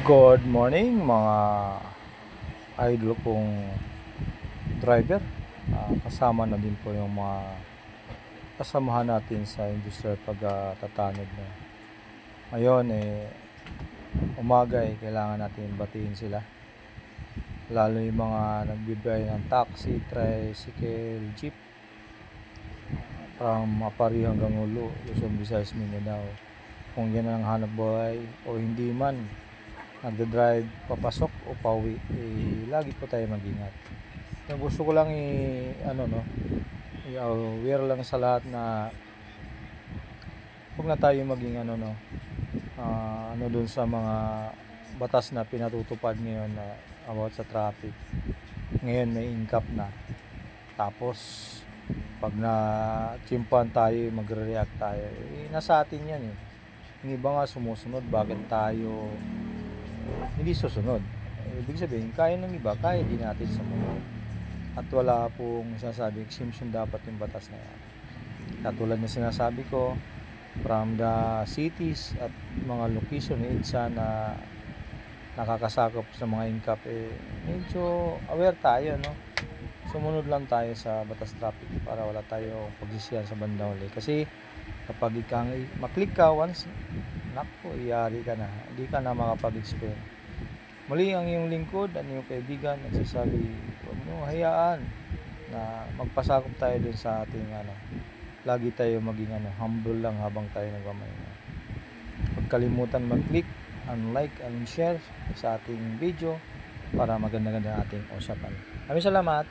Good morning mga idol kong driver. Kasama na din po yung mga kasamahan natin sa industrial pagtatanod na. Ngayon umaga kailangan natin batiin sila. Lalo yung mga nagbibigay ng taxi, tricycle, jeep from Mapari hanggang Ulo, Luzon, Visayas, Mindanao. Kung yan ang hanap buhay o hindi man nagdadrive papasok o pauwi, lagi po tayo mag-ingat. Yung gusto ko lang i-aware lang sa lahat na huwag na tayo maging dun sa mga batas na pinatutupad ngayon na about sa traffic. Ngayon may incap na, tapos pag na-chimpan tayo, magre-react tayo, nasa atin yan Yung iba nga sumusunod, bakit tayo hindi susunod? Ibig sabihin, kaya ng iba, kaya din natin sumunod. At wala pong sinasabi, exemption dapat yung batas na yan. Katulad na sinasabi ko, from the cities at mga location ni EDSA na nakakasakop sa mga incap, medyo aware tayo, Sumunod lang tayo sa batas traffic para wala tayo pagsisiyan sa bandang huli. Kasi kapag maklik ka once, naku, iyari ka na, hindi ka na makapag-explain. Muli ang iyong lingkod, yung kaibigan, nagsasabi, huwag nyo hayaan na magpasakop tayo dun sa ating lagi tayo maging humble lang habang tayo nagmamahinga. Huwag kalimutan mag-click and like and share sa ating video para maganda-ganda ating usapan. Maraming salamat.